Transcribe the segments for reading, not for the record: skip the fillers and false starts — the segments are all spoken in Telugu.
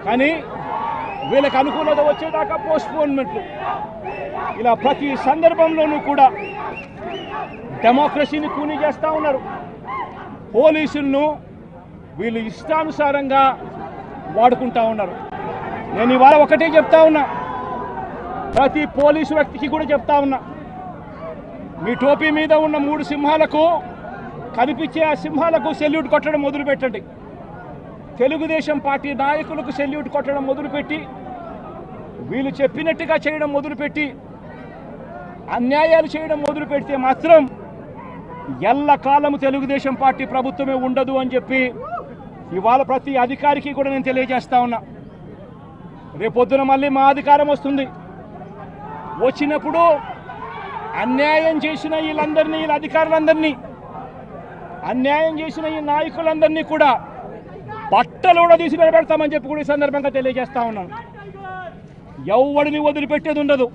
కానీ వీళ్ళకి అనుకూలత వచ్చేదాకా పోస్ట్పోన్మెంట్లు, ఇలా ప్రతి సందర్భంలోనూ కూడా డెమోక్రసీని కూని చేస్తూ ఉన్నారు. పోలీసులను వీళ్ళు ఇష్టానుసారంగా వాడుకుంటా ఉన్నారు. నేను ఇవాళ ఒకటే చెప్తా ఉన్నా, ప్రతి పోలీసు వ్యక్తికి కూడా చెప్తా ఉన్నా, మీ టోపీ మీద ఉన్న 3 సింహాలకు కనిపించే ఆ సింహాలకు సెల్యూట్ కొట్టడం మొదలుపెట్టండి. తెలుగుదేశం పార్టీ నాయకులకు సెల్యూట్ కొట్టడం మొదలుపెట్టి, వీళ్ళు చెప్పినట్టుగా చేయడం మొదలుపెట్టి, అన్యాయాలు చేయడం మొదలు పెడితే మాత్రం ఎల్లకాలము తెలుగుదేశం పార్టీ ప్రభుత్వమే ఉండదు అని చెప్పి ఇవాళ ప్రతి అధికారికి కూడా నేను తెలియజేస్తా ఉన్నా. రేపొద్దున మళ్ళీ మా అధికారం వస్తుంది. వచ్చినప్పుడు అన్యాయం చేసిన వీళ్ళందరినీ, వీళ్ళ అధికారులందరినీ, అన్యాయం చేసిన ఈ నాయకులందరినీ కూడా బట్టలు కూడా తీసి నిలబెడతామని చెప్పి కూడా ఈ సందర్భంగా తెలియజేస్తా ఉన్నాను. ఎవడిని వదిలిపెట్టేది ఉండదు.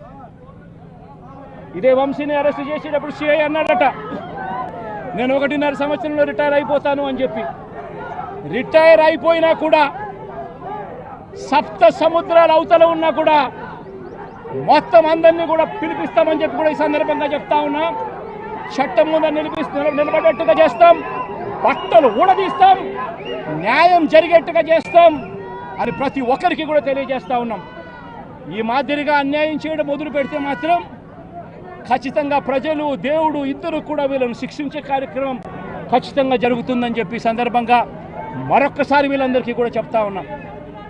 ఇదే వంశీని అరెస్ట్ చేసేటప్పుడు సిఐ అన్నాడట, నేను 1.5 సంవత్సరంలో రిటైర్ అయిపోతాను అని చెప్పి. రిటైర్ అయిపోయినా కూడా, సప్త సముద్రాల అవతల ఉన్నా కూడా మొత్తం అందరినీ కూడా పిలిపిస్తామని చెప్పి కూడా ఈ సందర్భంగా చెప్తా ఉన్నా. చట్టం ముందు నిలబడేట్టుగా చేస్తాం, బట్టలు ఊడదీస్తాం, న్యాయం జరిగేట్టుగా చేస్తాం అని ప్రతి ఒక్కరికి కూడా తెలియజేస్తా ఉన్నాం. ఈ మాదిరిగా అన్యాయం చేయడం మొదలు పెడితే మాత్రం ఖచ్చితంగా ప్రజలు, దేవుడు ఇద్దరు కూడా వీళ్ళను శిక్షించే కార్యక్రమం ఖచ్చితంగా జరుగుతుందని చెప్పి సందర్భంగా మరొక్కసారి వీళ్ళందరికీ కూడా చెప్తా ఉన్నాం.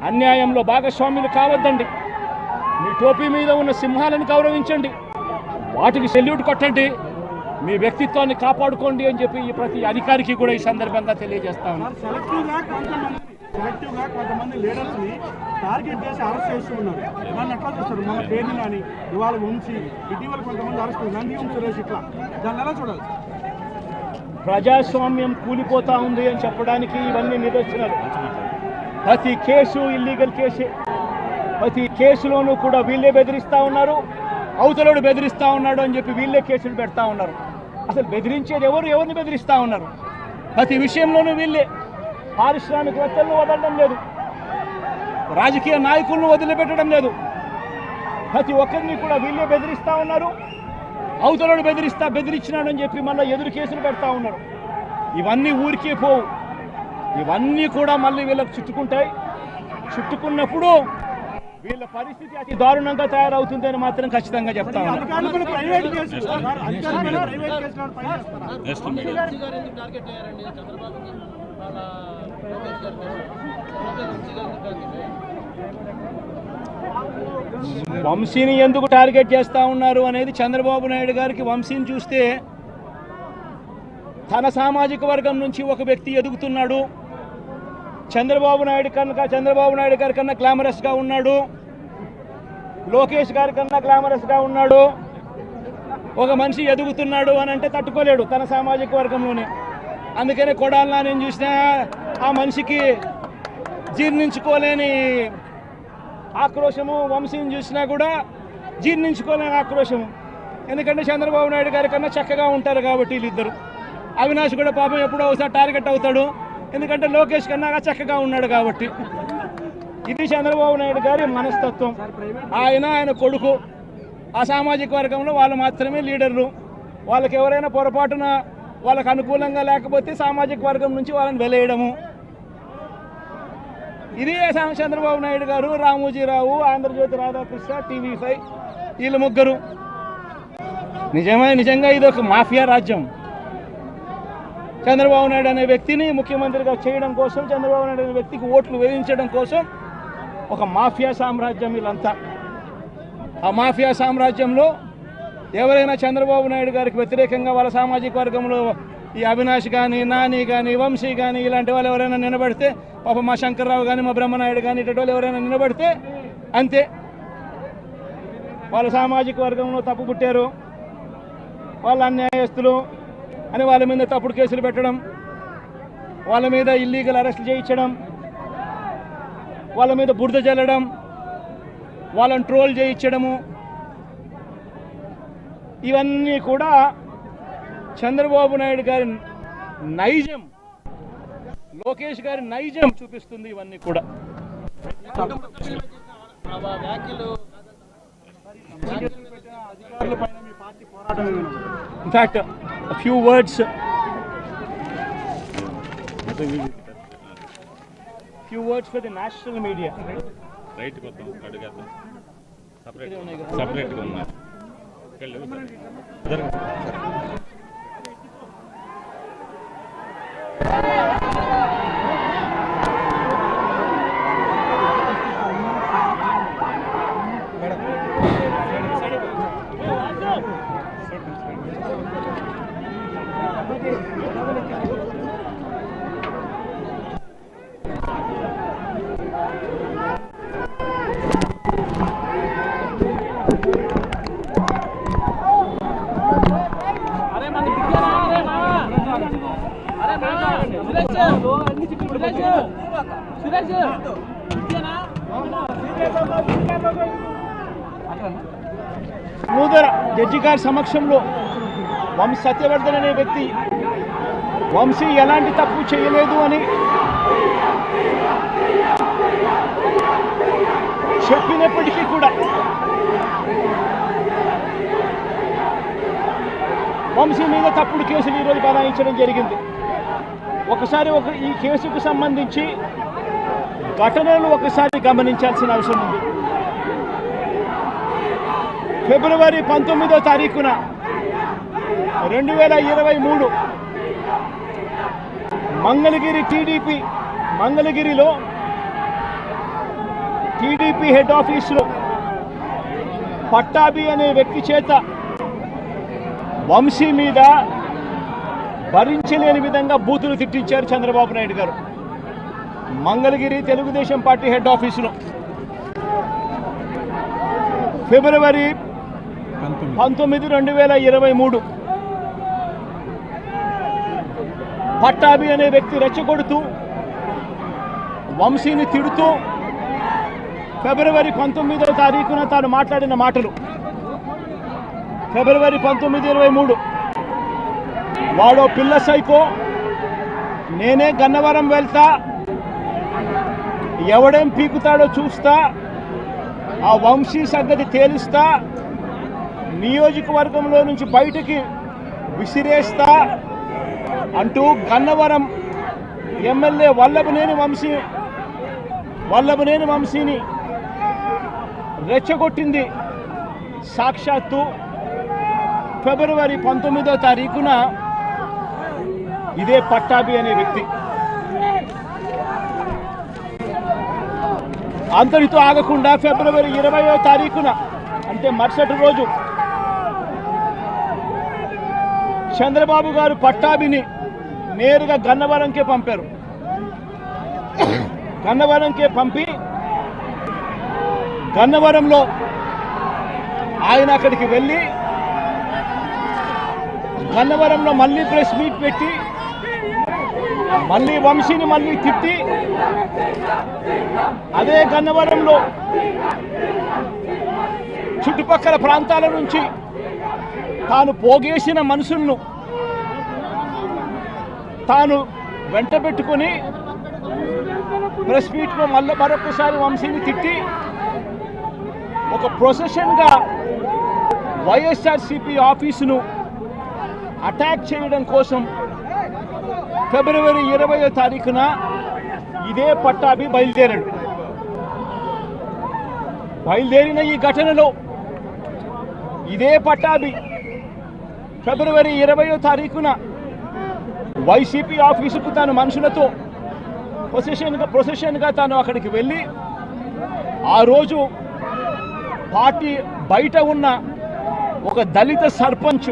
అన్యాయంలో భాగస్వాములు కావద్దండి. మీ టోపీ మీద ఉన్న సింహాలను గౌరవించండి, వాటికి సెల్యూట్ కొట్టండి, మీ వ్యక్తిత్వాన్ని కాపాడుకోండి అని చెప్పి ఈ ప్రతి అధికారికి కూడా ఈ సందర్భంగా తెలియజేస్తా ఉన్నాం. సెలెక్టివ్గా కొంతమంది లీడర్స్ని టార్గెట్ చేసి అరెస్ట్ చేస్తూ ఉన్నారు. దాన్ని ఎట్లా చూస్తారు? మన పేరుని కానీ ఇవాళ వంశీ, ఇటీవల కొంతమంది అరెస్ట్, నంది సురేష్, ఇట్లా దాన్ని ఎలా చూడాలి? ప్రజాస్వామ్యం కూలిపోతా ఉంది అని చెప్పడానికి ఇవన్నీ నిదర్శనాలు. ప్రతి కేసు ఇల్లీగల్ కేసే. ప్రతి కేసులోనూ కూడా వీళ్ళే బెదిరిస్తూ ఉన్నారు, అవతలోడు బెదిరిస్తూ ఉన్నాడు అని చెప్పి వీళ్ళే కేసులు పెడతా ఉన్నారు. అసలు బెదిరించేది ఎవరిని బెదిరిస్తూ ఉన్నారు? ప్రతి విషయంలోనూ వీళ్ళే. పారిశ్రామికవేత్తలను వదలడం లేదు, రాజకీయ నాయకులను వదిలిపెట్టడం లేదు. ప్రతి ఒక్కరిని కూడా వీళ్ళే బెదిరిస్తూ ఉన్నారు, అవతలోడు బెదిరించినాడు అని చెప్పి మళ్ళీ ఎదురు కేసులు పెడతా ఉన్నారు. ఇవన్నీ ఊరికే పోవు, ఇవన్నీ కూడా మళ్ళీ వీళ్ళకి చుట్టుకుంటాయి. చుట్టుకున్నప్పుడు వీళ్ళ పరిస్థితి అతి దారుణంగా తయారవుతుందని మాత్రం ఖచ్చితంగా చెప్తా ఉన్నాను. వంశీని ఎందుకు టార్గెట్ చేస్తూ ఉన్నారు అనేది చంద్రబాబు నాయుడు గారికి వంశీని చూస్తే తన సామాజిక వర్గం నుంచి ఒక వ్యక్తి ఎదుగుతున్నాడు, చంద్రబాబు నాయుడు గారి కన్నా గ్లామరస్గా ఉన్నాడు, లోకేష్ గారి కన్నా గ్లామరస్గా ఉన్నాడు, ఒక మనిషి ఎదుగుతున్నాడు అని అంటే తట్టుకోలేడు తన సామాజిక వర్గంలోనే. అందుకనే కొడాలి నేను చూసినా ఆ మనిషికి జీర్ణించుకోలేని ఆక్రోశము, వంశీని చూసినా కూడా జీర్ణించుకోలేని ఆక్రోశము. ఎందుకంటే చంద్రబాబు నాయుడు గారి కన్నా చక్కగా ఉంటారు కాబట్టి వీళ్ళిద్దరు. అవినాష్ కూడా పాపం ఎప్పుడో ఒకసారి టార్గెట్ అవుతాడు, ఎందుకంటే లోకేష్ కన్నా చక్కగా ఉన్నాడు కాబట్టి. ఇది చంద్రబాబు నాయుడు గారి మనస్తత్వం. ఆయన కొడుకు ఆ సామాజిక వర్గంలో వాళ్ళు మాత్రమే లీడర్లు. వాళ్ళకి ఎవరైనా పొరపాటున వాళ్ళకు అనుకూలంగా లేకపోతే సామాజిక వర్గం నుంచి వాళ్ళని వెలేయడము. ఇది చంద్రబాబు నాయుడు గారు, రామోజీరావు, ఆంధ్రజ్యోతి రాధాకృష్ణ, TV5 వీళ్ళు ముగ్గురు. నిజంగా ఇది ఒక మాఫియా రాజ్యం. చంద్రబాబు నాయుడు అనే వ్యక్తిని ముఖ్యమంత్రిగా చేయడం కోసం, చంద్రబాబు నాయుడు అనే వ్యక్తికి ఓట్లు వేయించడం కోసం ఒక మాఫియా సామ్రాజ్యం వీళ్ళంతా. ఆ మాఫియా సామ్రాజ్యంలో ఎవరైనా చంద్రబాబు నాయుడు గారికి వ్యతిరేకంగా వాళ్ళ సామాజిక వర్గంలో ఈ అవినాష్ కానీ, నాని కానీ, వంశీ కానీ ఇలాంటి వాళ్ళు ఎవరైనా నిలబడితే, పాపం మా శంకర్రావు కానీ, మా బ్రహ్మనాయుడు కానీ ఇటువంటి వాళ్ళు ఎవరైనా నిలబడితే అంతే, వాళ్ళ సామాజిక వర్గంలో తప్పు పుట్టారు, వాళ్ళ అన్యాయస్తులు అని వాళ్ళ మీద తప్పుడు కేసులు పెట్టడం, వాళ్ళ మీద ఇల్లీగల్ అరెస్ట్ చేయించడం, వాళ్ళ మీద బురద జల్లడం, వాళ్ళని ట్రోల్ చేయించడము, ఇవన్నీ కూడా చంద్రబాబు నాయుడు గారి నైజం, లోకేష్ గారి నైజం చూపిస్తుంది ఇవన్నీ కూడా. In fact, a few words for the national media. Right కొత్త అడుగుతాం సపరేట్గా ఉన్నారు నూతన జడ్జి గారి సమక్షంలో వంశీ సత్యవర్ధన్ అనే వ్యక్తి వంశీ ఎలాంటి తప్పు చేయలేదు అని చెప్పినప్పటికీ కూడా వంశీ మీద తప్పుడు కేసులు ఈరోజు బనాయించడం జరిగింది. ఒకసారి ఈ కేసుకు సంబంధించి ఘటనలు ఒకసారి గమనించాల్సిన అవసరం ఉంది. ఫిబ్రవరి 19వ తారీఖున 2023 మంగళగిరిలో టీడీపీ హెడ్ ఆఫీసులో పట్టాభి అనే వ్యక్తి చేత వంశీ మీద భరించలేని విధంగా బూతులు తిట్టించారు చంద్రబాబు నాయుడు గారు. మంగళగిరి తెలుగుదేశం పార్టీ హెడ్ ఆఫీసులో ఫిబ్రవరి 19, 2023 పట్టాభి అనే వ్యక్తి రెచ్చగొడుతూ వంశీని తిడుతూ ఫిబ్రవరి 19వ తారీఖున తాను మాట్లాడిన మాటలు. ఫిబ్రవరి 19, 23 వాడో పిల్ల సైకో, నేనే గన్నవరం వెళ్తా, ఎవడేం పీకుతాడో చూస్తా, ఆ వంశీ సంగతి తేలుస్తా, నియోజకవర్గంలో నుంచి బయటికి విసిరేస్తా అంటూ గన్నవరం ఎమ్మెల్యే వల్లభనేని వంశీని రెచ్చగొట్టింది సాక్షాత్తు ఫిబ్రవరి 19వ తారీఖున ఇదే పట్టాభి అనే వ్యక్తి. అంతటితో ఆగకుండా ఫిబ్రవరి 20వ తారీఖున అంటే మరుసటి రోజు చంద్రబాబు గారు పట్టాభిని నేరుగా గన్నవరంకే పంపారు. గన్నవరంకే పంపి గన్నవరంలో ఆయన అక్కడికి వెళ్ళి గన్నవరంలో మళ్ళీ ప్రెస్ మీట్ పెట్టి మళ్ళీ వంశీని మళ్ళీ తిట్టి అదే గన్నవరంలో చుట్టుపక్కల ప్రాంతాల నుంచి తాను పోగేసిన మనుషులను తాను వెంట పెట్టుకుని ప్రెస్ మీట్లో మళ్ళీ మరొకసారి వంశీని తిట్టి ఒక ప్రొసెషన్గా వైఎస్ఆర్సీపీ ఆఫీసును అటాక్ చేయడం కోసం ఫిబ్రవరి 20వ తారీఖున ఇదే పట్టాభి బయలుదేరిన ఈ ఘటనలో ఇదే పట్టాభి ఫిబ్రవరి 20వ తారీఖున వైసీపీ ఆఫీసుకు తాను మనుషులతో ప్రొసెషన్గా తాను అక్కడికి వెళ్ళి ఆ రోజు పార్టీ బయట ఉన్న ఒక దళిత సర్పంచ్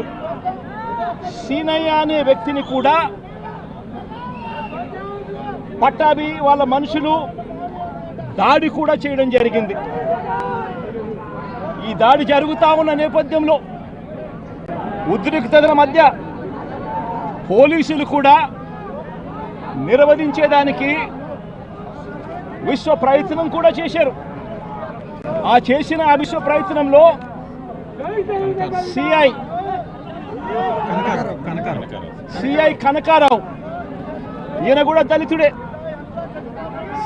సీనయ్య అనే వ్యక్తిని కూడా పట్టాభి వాళ్ళ మనుషులు దాడి కూడా చేయడం జరిగింది. ఈ దాడి జరుగుతా ఉన్న నేపథ్యంలో ఉద్రిక్తతల మధ్య పోలీసులు కూడా నిర్వహించేదానికి విశ్వ ప్రయత్నం కూడా చేశారు. ఆ విశ్వ ప్రయత్నంలో సిఐ కనకారావు, ఈయన కూడా దళితుడే,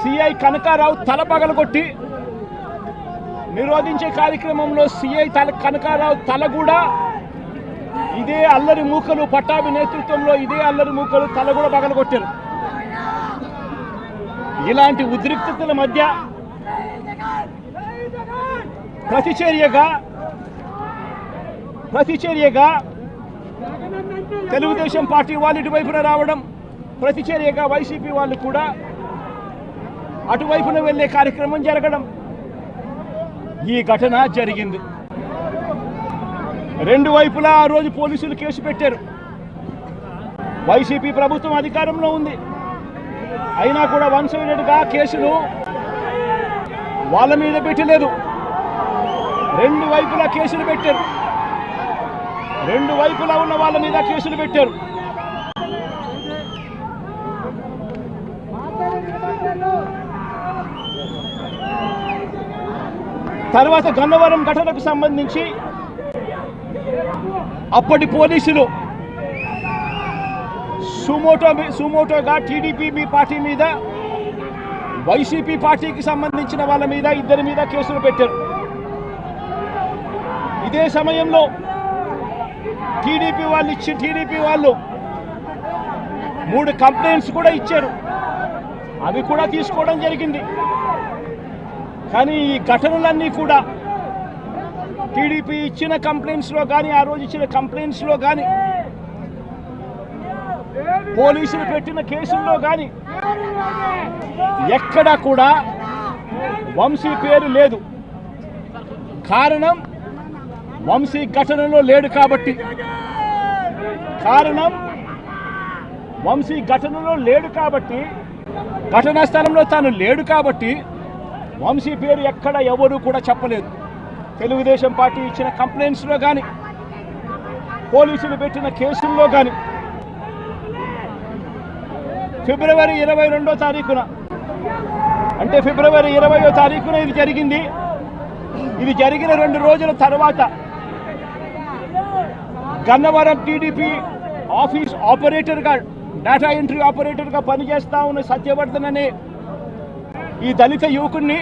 సిఐ కనకారావు తల పగలగొట్టి నిరోధించే కార్యక్రమంలో సిఐ కనకారావు తల కూడా ఇదే అల్లరి మూకలు పట్టాభి నేతృత్వంలో ఇదే అల్లరి మూకలు తల కూడా పగలగొట్టారు. ఇలాంటి ఉద్రిక్తతల మధ్య ప్రతిచర్యగా తెలుగుదేశం పార్టీ వాళ్ళు ఇటువైపున రావడం, ప్రతిచర్యగా వైసీపీ వాళ్ళు కూడా అటువైపున వెళ్ళే కార్యక్రమం జరగడం, ఈ ఘటన జరిగింది. రెండు వైపులా ఆ రోజు పోలీసులు కేసు పెట్టారు. వైసీపీ ప్రభుత్వం అధికారంలో ఉంది, అయినా కూడా వన్ సైడెడ్గా కేసులు వాళ్ళ మీద పెట్టలేదు. రెండు వైపులా కేసులు పెట్టారు, రెండు వైపులా ఉన్న వాళ్ళ మీద కేసులు పెట్టారు. తర్వాత గన్నవరం ఘటనకు సంబంధించి అప్పటి పోలీసులు సుమోటోగా టీడీపీ పార్టీ మీద, వైసీపీ పార్టీకి సంబంధించిన వాళ్ళ మీద, ఇద్దరి మీద కేసులు పెట్టారు. ఇదే సమయంలో టీడీపీ వాళ్ళు 3 కంప్లైంట్స్ కూడా ఇచ్చారు, అవి కూడా తీసుకోవడం జరిగింది. కానీ ఈ ఘటనలన్నీ కూడా టీడీపీ ఇచ్చిన కంప్లైంట్స్లో కానీ, ఆ రోజు ఇచ్చిన కంప్లైంట్స్లో కానీ, పోలీసులు పెట్టిన కేసుల్లో కానీ ఎక్కడా కూడా వంశీ పేరు లేదు. కారణం వంశీ ఘటనలో లేడు కాబట్టి, ఘటనా స్థలంలో తాను లేడు కాబట్టి వంశీ పేరు ఎక్కడ ఎవరు కూడా చెప్పలేదు. తెలుగుదేశం పార్టీ ఇచ్చిన కంప్లైంట్స్లో కానీ, పోలీసులు పెట్టిన కేసుల్లో కానీ ఫిబ్రవరి 22వ తారీఖున, అంటే ఫిబ్రవరి 20వ తారీఖున ఇది జరిగింది. ఇది జరిగిన 2 రోజుల తర్వాత గన్నవరం టీడీపీ ఆఫీస్ ఆపరేటర్గా, డేటా ఎంట్రీ ఆపరేటర్గా పనిచేస్తా ఉన్న సత్యవర్ధన్ అనే ఈ దళిత యువకుడిని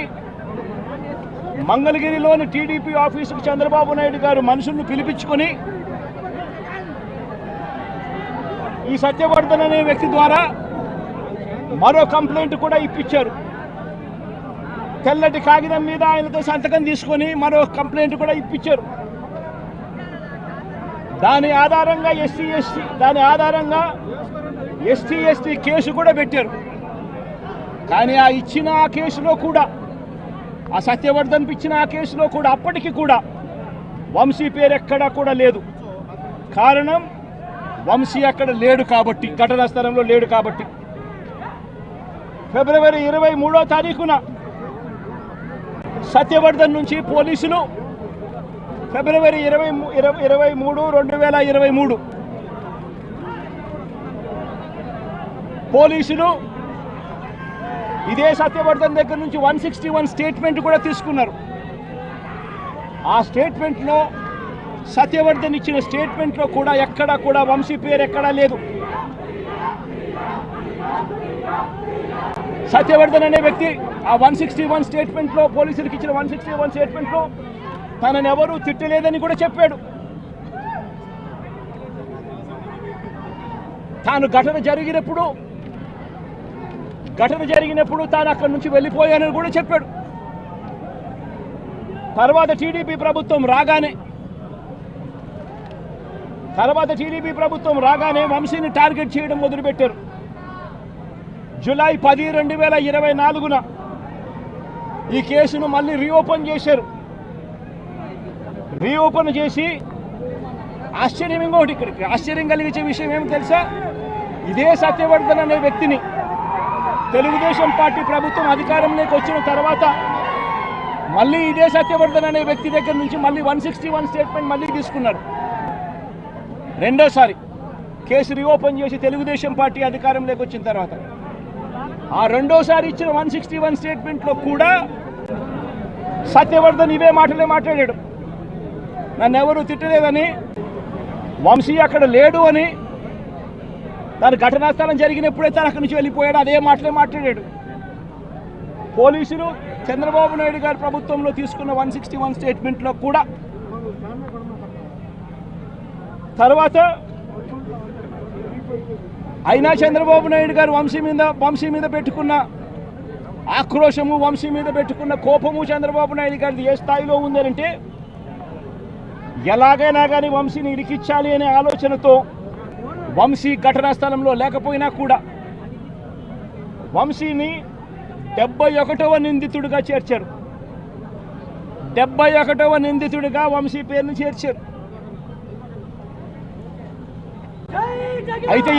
మంగళగిరిలోని టీడీపీ ఆఫీసుకు చంద్రబాబు నాయుడు గారు మనుషులను పిలిపించుకొని ఈ సత్యవర్ధన్ అనే వ్యక్తి ద్వారా మరో కంప్లైంట్ కూడా ఇప్పించారు. తెల్లటి కాగితం మీద ఆయనతో సంతకం తీసుకొని మరో కంప్లైంట్ కూడా ఇప్పించారు. దాని ఆధారంగా ఎస్టీ ఎస్టీ కేసు కూడా పెట్టారు. కానీ ఆ ఇచ్చిన ఆ కేసులో కూడా, ఆ సత్యవర్ధన్ ఇచ్చిన ఆ కేసులో కూడా అప్పటికి కూడా వంశీ పేరు ఎక్కడా కూడా లేదు. కారణం వంశీ అక్కడ లేడు కాబట్టి, ఘటనా స్థలంలో లేడు కాబట్టి. ఫిబ్రవరి 23వ తారీఖున సత్యవర్ధన్ నుంచి పోలీసులు ఫిబ్రవరి 23, 2023 పోలీసులు ఇదే సత్యవర్ధన్ దగ్గర నుంచి 161 స్టేట్మెంట్ కూడా తీసుకున్నారు. ఆ స్టేట్మెంట్లో, సత్యవర్ధన్ ఇచ్చిన స్టేట్మెంట్లో కూడా ఎక్కడా కూడా వంశీ పేరు ఎక్కడా లేదు. సత్యవర్ధన్ అనే వ్యక్తి ఆ 161 స్టేట్మెంట్లో, పోలీసులకు ఇచ్చిన 161 స్టేట్మెంట్లో తనని ఎవరూ తిట్టలేదని కూడా చెప్పాడు. తాను ఘటన జరిగినప్పుడు తాను అక్కడి నుంచి వెళ్ళిపోయానని కూడా చెప్పాడు. తర్వాత టీడీపీ ప్రభుత్వం రాగానే వంశీని టార్గెట్ చేయడం మొదలుపెట్టారు. జూలై 10, 2024న ఈ కేసును మళ్ళీ రీఓపెన్ చేశారు. రీఓపెన్ చేసి ఆశ్చర్యం కలిగించే విషయం ఏమి తెలుసా? ఇదే సత్యవర్ధన్ అనే వ్యక్తిని తెలుగుదేశం పార్టీ ప్రభుత్వం అధికారంలోకి వచ్చిన తర్వాత మళ్ళీ ఇదే సత్యవర్ధన్ అనే వ్యక్తి దగ్గర నుంచి మళ్ళీ 161 స్టేట్మెంట్ మళ్ళీ తీసుకున్నారు. రెండోసారి కేసు రీఓపెన్ చేసి తెలుగుదేశం పార్టీ అధికారంలోకి వచ్చిన తర్వాత ఆ రెండోసారి ఇచ్చిన 161 స్టేట్మెంట్లో కూడా సత్యవర్ధన్ ఇవే మాటలే మాట్లాడాడు. నన్ను ఎవరు తిట్టలేదని, వంశీ అక్కడ లేడు అని, తన ఘటనా స్థలం జరిగినప్పుడే తను అక్కడి నుంచి వెళ్ళిపోయాడు, అదే మాటలే మాట్లాడాడు. పోలీసులు చంద్రబాబు నాయుడు గారి ప్రభుత్వంలో తీసుకున్న 161 స్టేట్మెంట్లో కూడా తర్వాత అయినా చంద్రబాబు నాయుడు గారు వంశీ మీద పెట్టుకున్న ఆక్రోశము, వంశీ మీద పెట్టుకున్న కోపము చంద్రబాబు నాయుడు గారిది ఏ స్థాయిలో ఉందనంటే ఎలాగైనా కానీ వంశీని ఇరికిచ్చాలి అనే ఆలోచనతో వంశీ ఘటనా స్థలంలో లేకపోయినా కూడా వంశీని 71వ నిందితుడిగా చేర్చారు. 71వ నిందితుడిగా వంశీ పేరుని చేర్చారు. అయితే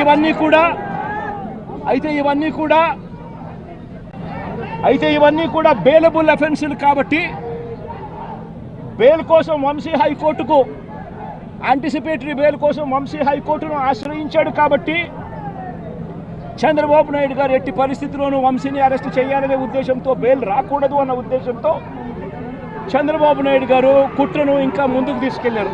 ఇవన్నీ కూడా బెయిలబుల్ అఫెన్సులు కాబట్టి బెయిల్ కోసం వంశీ హైకోర్టుకు యాంటిసిపేటరీ బెయిల్ కోసం వంశీ హైకోర్టును ఆశ్రయించాడు. కాబట్టి చంద్రబాబు నాయుడు గారు ఎట్టి పరిస్థితుల్లోనూ వంశీని అరెస్ట్ చేయాలనే ఉద్దేశంతో, బెయిల్ రాకూడదు అన్న ఉద్దేశంతో చంద్రబాబు నాయుడు గారు కుట్రను ఇంకా ముందుకు తీసుకెళ్లారు.